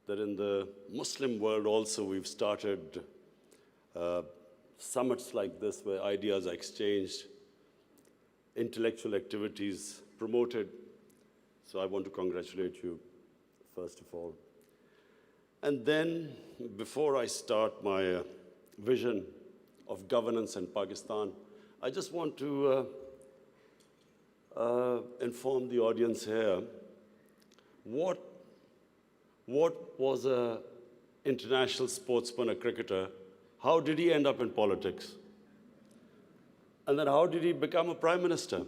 that in the Muslim world also we've started summits like this where ideas are exchanged, intellectual activities promoted. So I want to congratulate you, first of all. And then, before I start my vision of governance in Pakistan, I just want to inform the audience here what was an international sportsman, a cricketer, how did he end up in politics? And then how did he become a prime minister?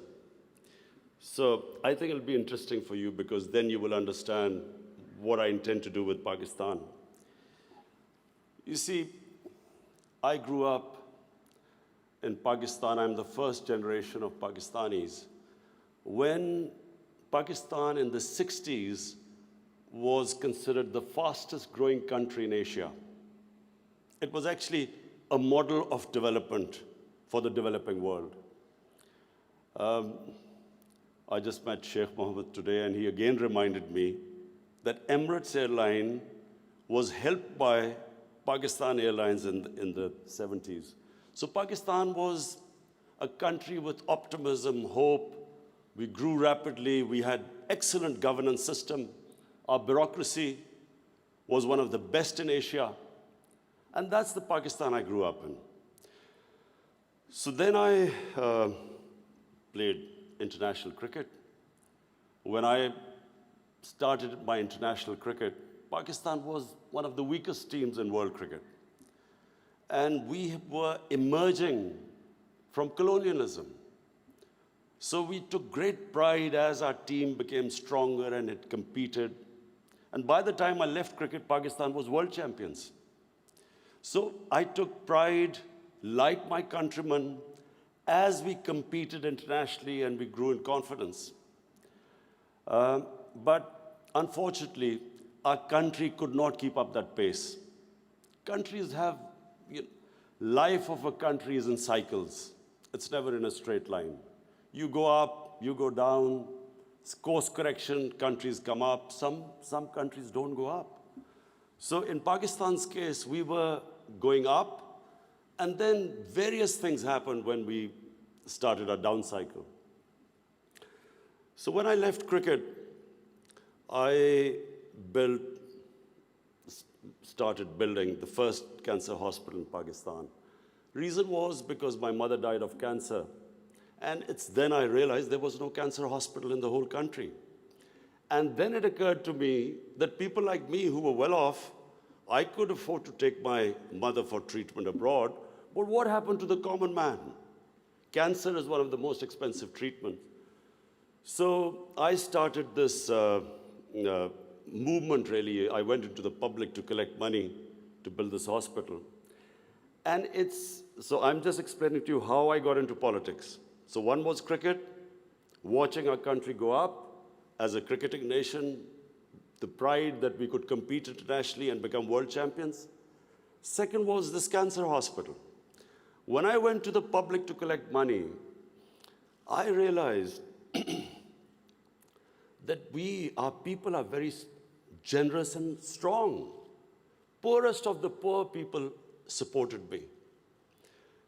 So I think it'll be interesting for you because then you will understand what I intend to do with Pakistan. You see, I grew up in Pakistan. I'm the first generation of Pakistanis. When Pakistan in the 60s was considered the fastest growing country in Asia, it was actually a model of development for the developing world. I just met Sheikh Mohammed today, and he again reminded me that Emirates Airline was helped by Pakistan Airlines in the 70s. So Pakistan was a country with optimism, hope. We grew rapidly. We had excellent governance system. Our bureaucracy was one of the best in Asia. And that's the Pakistan I grew up in. So then I played international cricket. When I started my international cricket, Pakistan was one of the weakest teams in world cricket. And we were emerging from colonialism. So we took great pride as our team became stronger and it competed. And by the time I left cricket, Pakistan was world champions. So I took pride, like my countrymen, as we competed internationally and we grew in confidence. But unfortunately, our country could not keep up that pace. Countries have, life of a country is in cycles. It's never in a straight line. You go up, you go down, course correction, countries come up, some countries don't go up. So in Pakistan's case, we were going up, and then various things happened when we started our down cycle. So when I left cricket, I started building the first cancer hospital in Pakistan. Reason was because my mother died of cancer. And it's then I realized there was no cancer hospital in the whole country. And then it occurred to me that people like me who were well off, I could afford to take my mother for treatment abroad, but what happened to the common man? Cancer is one of the most expensive treatments. So I started this movement, really. I went into the public to collect money to build this hospital. And so I'm just explaining to you how I got into politics. So one was cricket, watching our country go up as a cricketing nation, the pride that we could compete internationally and become world champions. Second was this cancer hospital. When I went to the public to collect money, I realized that our people are very generous and strong. Poorest of the poor people supported me.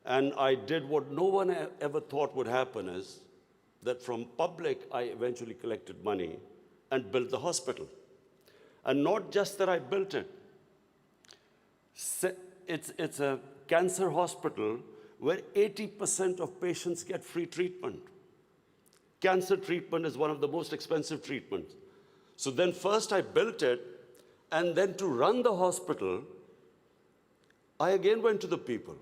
And I did what no one ever thought would happen, is that from public, I eventually collected money and built the hospital. And not just that I built it. It's a cancer hospital where 80% of patients get free treatment. Cancer treatment is one of the most expensive treatments. So then first I built it, and then to run the hospital, I again went to the people.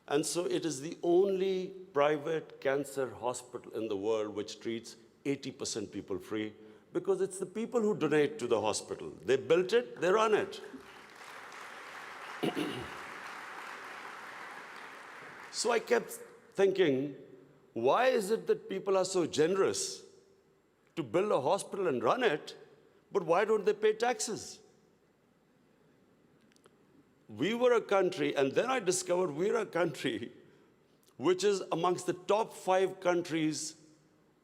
And so it is the only private cancer hospital in the world which treats 80% people free, because it's the people who donate to the hospital. They built it, they run it. So I kept thinking, why is it that people are so generous to build a hospital and run it, but why don't they pay taxes? We were a country, and then I discovered we're a country which is amongst the top 5 countries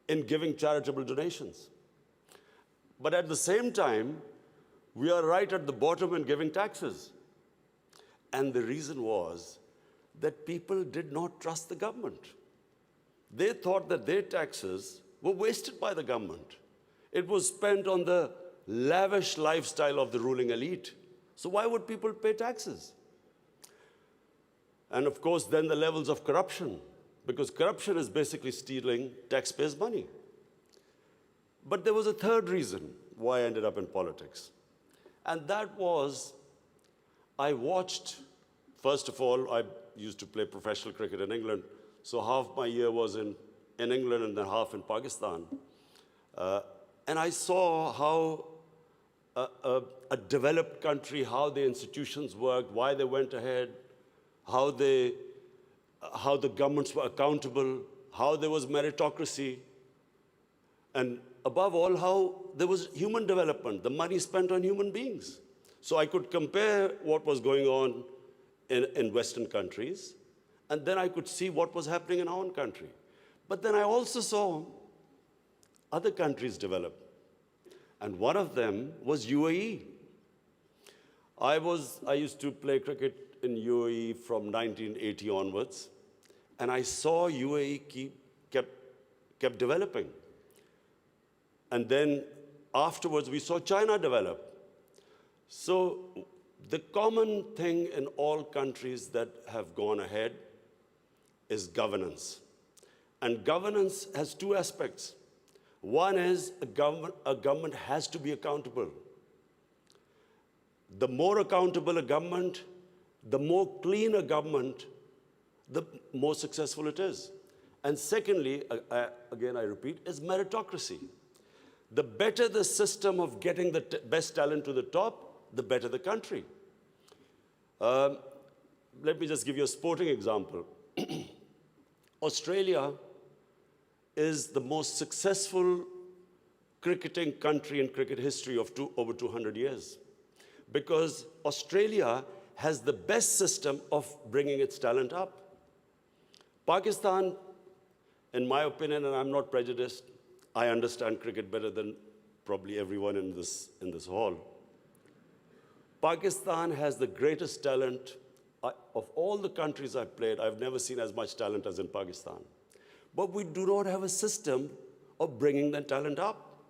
in giving charitable donations. But at the same time, We are right at the bottom in giving taxes. And the reason was that people did not trust the government. They thought that their taxes were wasted by the government. It was spent on the lavish lifestyle of the ruling elite. So why would people pay taxes? And of course, then the levels of corruption, because corruption is basically stealing taxpayers' money. But there was a third reason why I ended up in politics. And that was, I watched, first of all, I used to play professional cricket in England, so half my year was in England and then half in Pakistan. And I saw how a developed country, how the institutions worked, why they went ahead, how the governments were accountable, how there was meritocracy, and above all, how there was human development, the money spent on human beings. So I could compare what was going on in Western countries, and then I could see what was happening in our own country. But then I also saw other countries develop. And one of them was UAE. I used to play cricket in UAE from 1980 onwards, and I saw UAE kept developing. And then afterwards, we saw China develop. So the common thing in all countries that have gone ahead is governance. And governance has two aspects. One is a government has to be accountable. The more accountable a government, the more clean a government, the more successful it is. And secondly, again I repeat, is meritocracy. The better the system of getting the best talent to the top, the better the country. Let me just give you a sporting example. Australia is the most successful cricketing country in cricket history of over 200 years, because Australia has the best system of bringing its talent up. Pakistan, in my opinion, and I'm not prejudiced, I understand cricket better than probably everyone in this hall. Pakistan has the greatest talent. Of all the countries I've played, I've never seen as much talent as in Pakistan. But we do not have a system of bringing that talent up.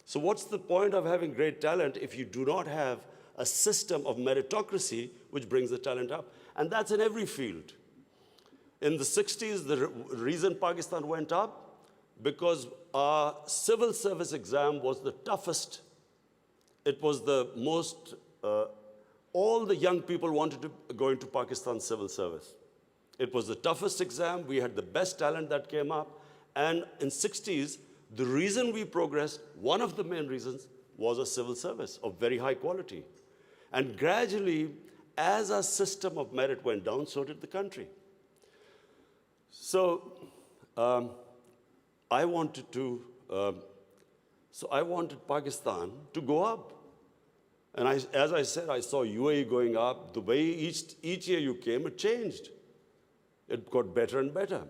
So what's the point of having great talent if you do not have a system of meritocracy which brings the talent up? And that's in every field. In the 60s, the reason Pakistan went up, because our civil service exam was the toughest. It was the most, all the young people wanted to go into Pakistan civil service. It was the toughest exam. We had the best talent that came up. And in 60s, the reason we progressed, one of the main reasons, was a civil service of very high quality. And gradually, as our system of merit went down, so did the country. So I wanted Pakistan to go up. And as I said, I saw UAE going up. The way each year you came, it changed. It got better and better.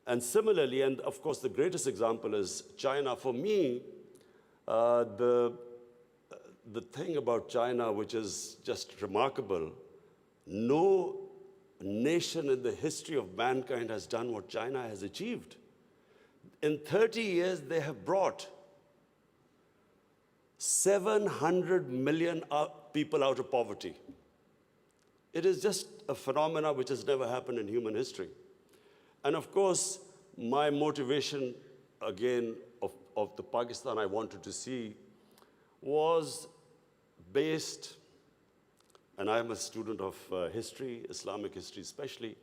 And similarly, and of course the greatest example is China. For me, the thing about China, which is just remarkable, no nation in the history of mankind has done what China has achieved. In 30 years, they have brought 700 million people out of poverty. It is just a phenomenon which has never happened in human history. And of course, my motivation, again, of the Pakistan I wanted to see was based, and I am a student of history, Islamic history especially,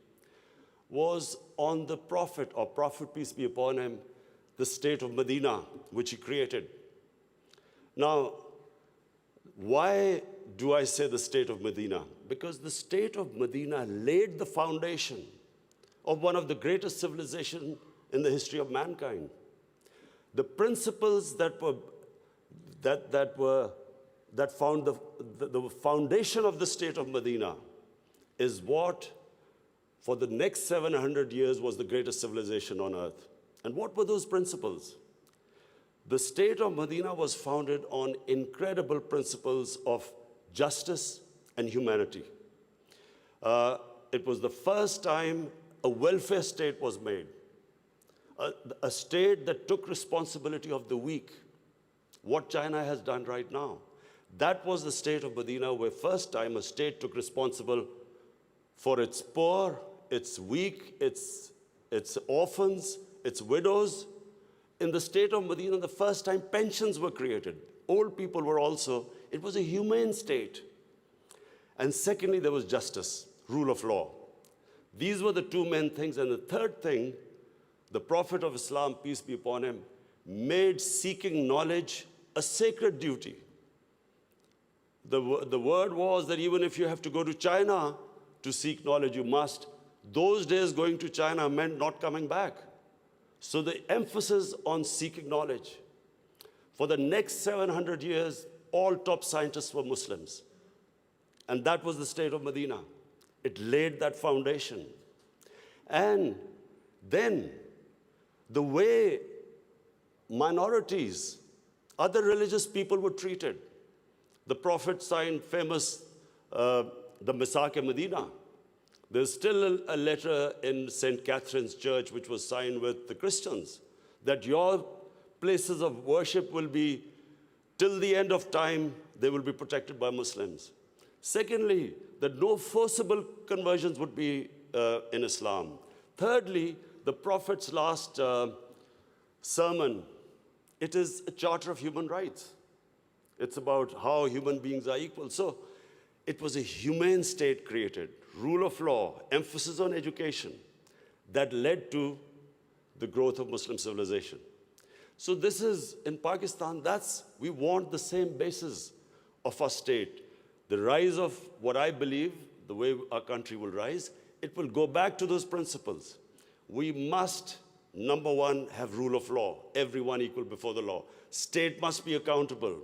was on the Prophet, or Prophet, peace be upon him, the state of Medina, which he created. Now, why do I say the state of Medina? Because the state of Medina laid the foundation of one of the greatest civilizations in the history of mankind. The principles that found the foundation of the state of Medina is what, for the next 700 years, was the greatest civilization on earth. And what were those principles? The state of Medina was founded on incredible principles of justice and humanity. It was the first time a welfare state was made, a state that took responsibility of the weak, what China has done right now. That was the state of Medina, where first time a state took responsible for its poor, its weak, its orphans, its widows. In the state of Medina, the first time pensions were created. Old people were also, it was a humane state. And secondly, there was justice, rule of law. These were the two main things. And the third thing, the Prophet of Islam, peace be upon him, made seeking knowledge a sacred duty. The word was that even if you have to go to China to seek knowledge, you must. Those days going to China meant not coming back. So the emphasis on seeking knowledge. For the next 700 years, all top scientists were Muslims. And that was the state of Medina. It laid that foundation. And then the way minorities, other religious people were treated. The Prophet signed famous, the Misaq-e-Medina. There's still a letter in St. Catherine's Church which was signed with the Christians that your places of worship will be, till the end of time, they will be protected by Muslims. Secondly, that no forcible conversions would be in Islam. Thirdly, the Prophet's last sermon, it is a charter of human rights. It's about how human beings are equal. So it was a humane state created, rule of law, emphasis on education, that led to the growth of Muslim civilization. So this is, in Pakistan, we want the same basis of our state. The rise of what I believe, the way our country will rise, it will go back to those principles. We must, number one, have rule of law, everyone equal before the law. State must be accountable.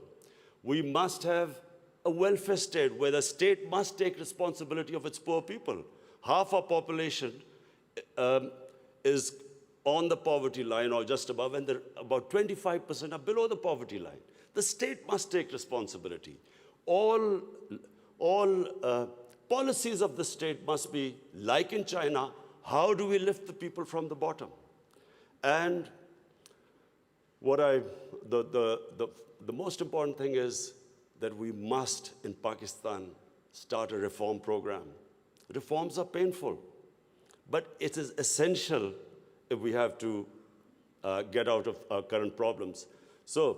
We must have a welfare state where the state must take responsibility of its poor people. Half our population is on the poverty line or just above, and about 25% are below the poverty line. The state must take responsibility. All policies of the state must be, like in China, how do we lift the people from the bottom? And the most important thing is that we must, in Pakistan, start a reform program. Reforms are painful, but it is essential if we have to get out of our current problems. So,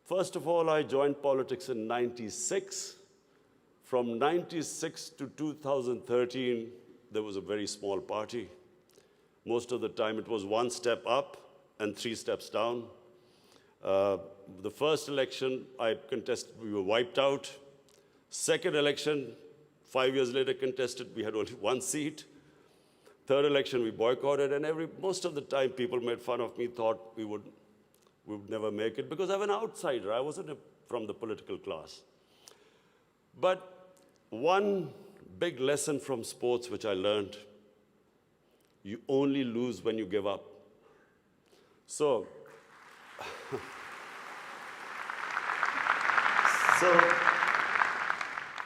first of all, I joined politics in '96. From '96 to 2013, there was a very small party. Most of the time, it was one step up and 3 steps down. The first election I contested, we were wiped out. Second election, 5 years later contested, we had only 1 seat. Third election, we boycotted, and most of the time people made fun of me, thought we would never make it, because I'm an outsider. I wasn't from the political class. But one big lesson from sports which I learned, you only lose when you give up. So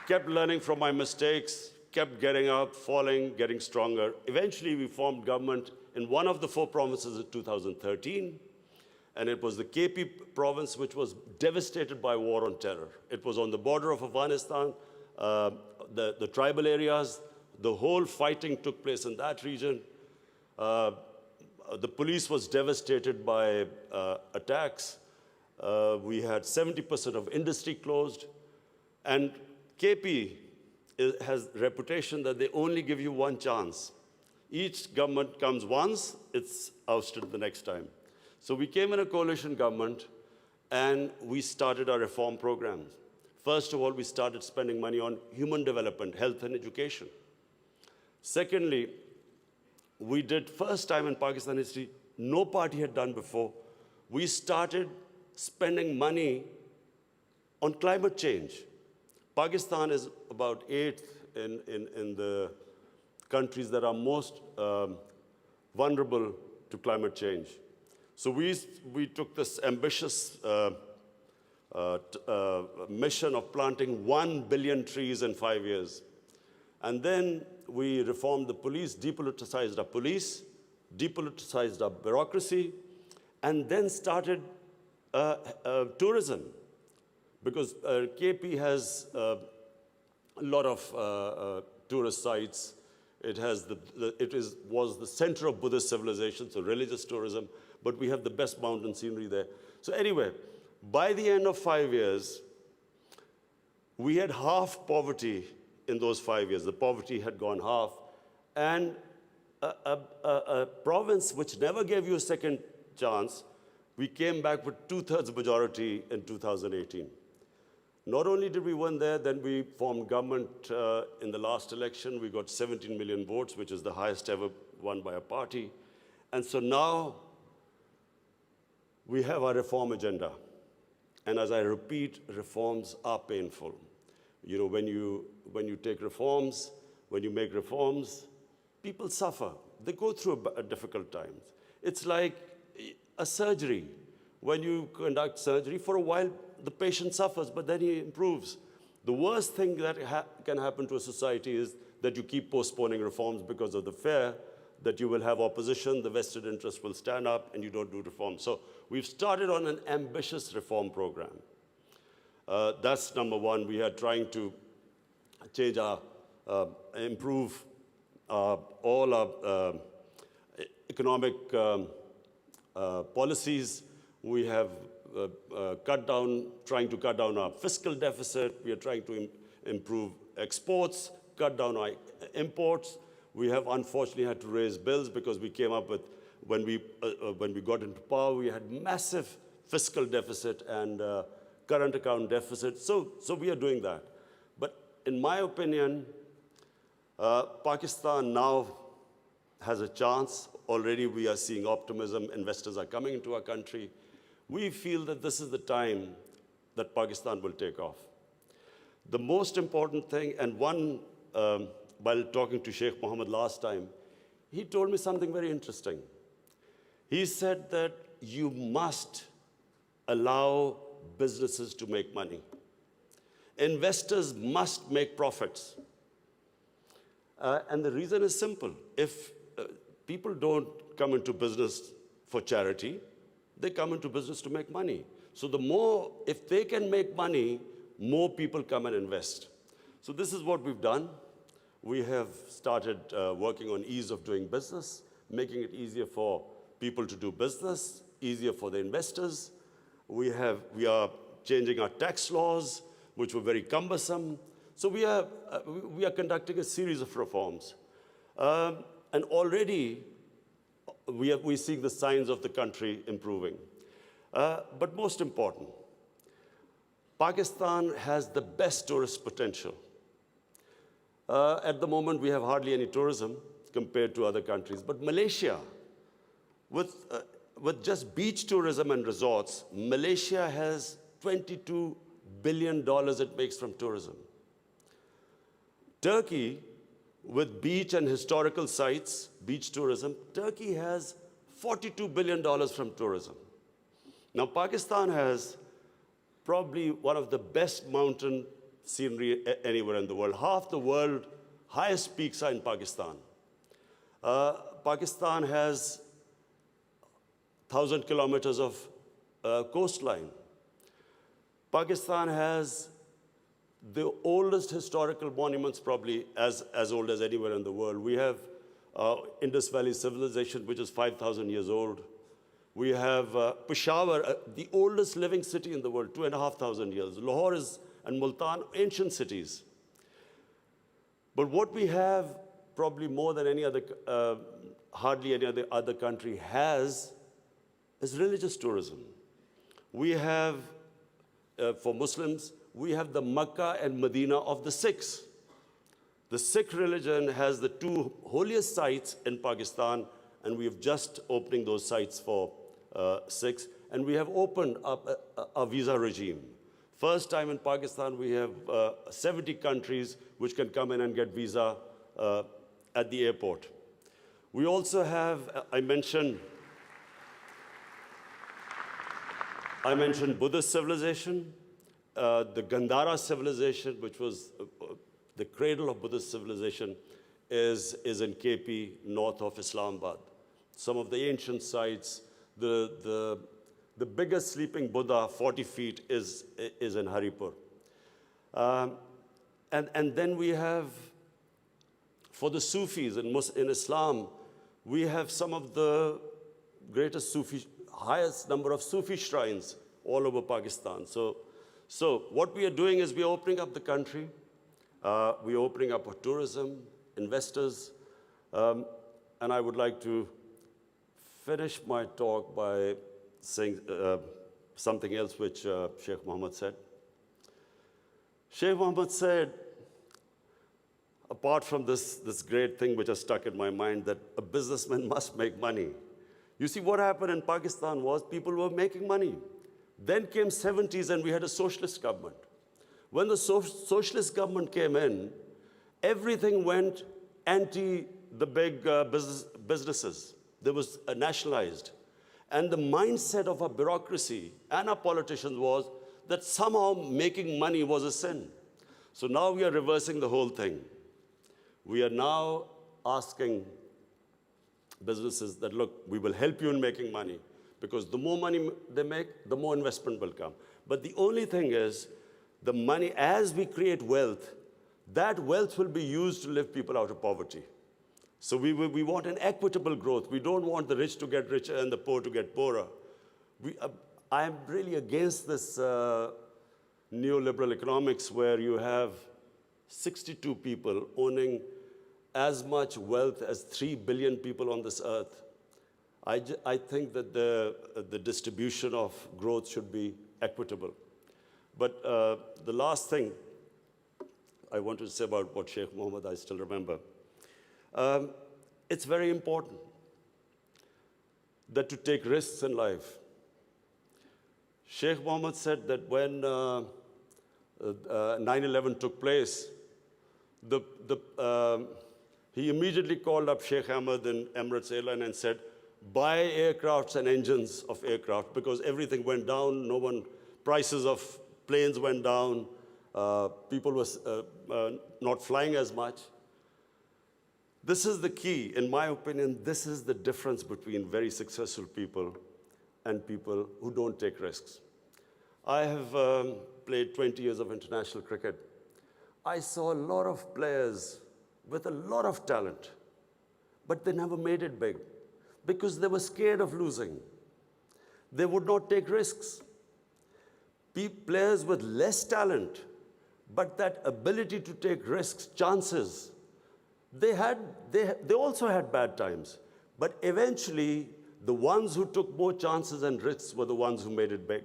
kept learning from my mistakes, kept getting up, falling, getting stronger. Eventually, we formed government in one of the 4 provinces in 2013, and it was the KP province, which was devastated by war on terror. It was on the border of Afghanistan, the tribal areas, the whole fighting took place in that region. The police was devastated by attacks. We had 70% of industry closed. And KP has a reputation that they only give you 1 chance. Each government comes once, it's ousted the next time. So we came in a coalition government, and we started our reform programs. First of all, we started spending money on human development, health and education. Secondly, we did, first time in Pakistan history, no party had done before, we started spending money on climate change. Pakistan is about 8th in the countries that are most vulnerable to climate change. So we took this ambitious mission of planting 1 billion trees in 5 years. And then we reformed the police, depoliticized our police, depoliticized our bureaucracy, and then started tourism. Because KP has a lot of tourist sites. It was the center of Buddhist civilization, so religious tourism, but we have the best mountain scenery there. So anyway, by the end of 5 years, we had half poverty in those 5 years. The poverty had gone half. And a province which never gave you a second chance, we came back with 2/3 majority in 2018. Not only did we win there, then we formed government in the last election. We got 17 million votes, which is the highest ever won by a party. And so now we have our reform agenda. And as I repeat, reforms are painful. You know, when you take reforms, when you make reforms, people suffer. They go through a difficult times. It's like a surgery. When you conduct surgery, for a while, the patient suffers, but then he improves. The worst thing that can happen to a society is that you keep postponing reforms because of the fear that you will have opposition, the vested interest will stand up, and you don't do reforms. So we've started on an ambitious reform program. That's number one. We are trying to change improve all our economic policies. We have trying to cut down our fiscal deficit. We are trying to improve exports, cut down our imports. We have unfortunately had to raise bills because we came up with, when we got into power, we had massive fiscal deficit and current account deficit. So we are doing that. But in my opinion, Pakistan now has a chance. Already we are seeing optimism. Investors are coming into our country. We feel that this is the time that Pakistan will take off. The most important thing, and while talking to Sheikh Mohammed last time, he told me something very interesting. He said that you must allow businesses to make money. Investors must make profits. And the reason is simple. If people don't come into business for charity, they come into business to make money. So if they can make money, more people come and invest. So this is what we've done. We have started working on ease of doing business, making it easier for people to do business, easier for the investors. We are changing our tax laws, which were very cumbersome. So we are conducting a series of reforms. And already, we're seeing the signs of the country improving. But most important, Pakistan has the best tourist potential. At the moment, we have hardly any tourism compared to other countries. But Malaysia, with just beach tourism and resorts, Malaysia has $22 billion it makes from tourism. Turkey, with beach and historical sites, beach tourism, Turkey has $42 billion from tourism. Now, Pakistan has probably one of the best mountain scenery anywhere in the world. Half the world's highest peaks are in Pakistan. Pakistan has 1,000 kilometers of coastline. Pakistan has the oldest historical monuments, probably as old as anywhere in the world. We have Indus Valley civilization, which is 5,000 years old. We have Peshawar, the oldest living city in the world, 2,500 years. Lahore and Multan, ancient cities. But what we have, probably more than any other, hardly any other country has, is religious tourism. We have, for Muslims, we have the Makkah and Medina of the Sikhs. The Sikh religion has the two holiest sites in Pakistan, and we have just opening those sites for Sikhs. And we have opened up a visa regime. First time in Pakistan, we have 70 countries which can come in and get visa at the airport. We also have, I mentioned I mentioned Buddhist civilization, the Gandhara civilization, which was the cradle of Buddhist civilization, is in KP, north of Islamabad. Some of the ancient sites, the biggest sleeping Buddha, 40 feet, is in Haripur. And then we have, for the Sufis in Islam, we have some of the greatest Sufi, highest number of Sufi shrines all over Pakistan. So what we are doing is we are opening up the country. We are opening up for tourism, investors. And I would like to finish my talk by saying something else which Sheikh Mohammed said. Sheikh Mohammed said, apart from this great thing which has stuck in my mind, that a businessman must make money. You see, what happened in Pakistan was people were making money. Then came 70s and we had a socialist government. When the socialist government came in, everything went anti the big businesses. There was nationalized. And the mindset of our bureaucracy and our politicians was that somehow making money was a sin. So now we are reversing the whole thing. We are now asking businesses that, look, we will help you in making money, because the more money they make, the more investment will come. But the only thing is, the money, as we create wealth, that wealth will be used to lift people out of poverty. So we want an equitable growth. We don't want the rich to get richer and the poor to get poorer. I am really against this neoliberal economics where you have 62 people owning as much wealth as 3 billion people on this earth. I think that the distribution of growth should be equitable. But the last thing I want to say about what Sheikh Mohammed, I still remember. It's very important that to take risks in life. Sheikh Mohammed said that when 9/11 took place, he immediately called up Sheikh Ahmed and Emirates Airline and said, buy aircrafts and engines of aircraft, because everything went down. Prices of planes went down. People were not flying as much. This is the key. In my opinion, this is the difference between very successful people and people who don't take risks. I have played 20 years of international cricket. I saw a lot of players with a lot of talent, but they never made it big because they were scared of losing. They would not take risks. Players with less talent, but that ability to take risks, chances, they also had bad times. But eventually, the ones who took more chances and risks were the ones who made it big.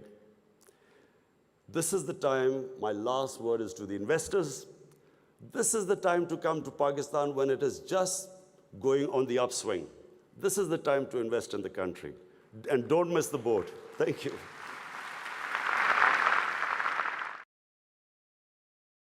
This is the time, my last word is to the investors. This is the time to come to Pakistan when it is just going on the upswing. This is the time to invest in the country. And don't miss the boat. Thank you.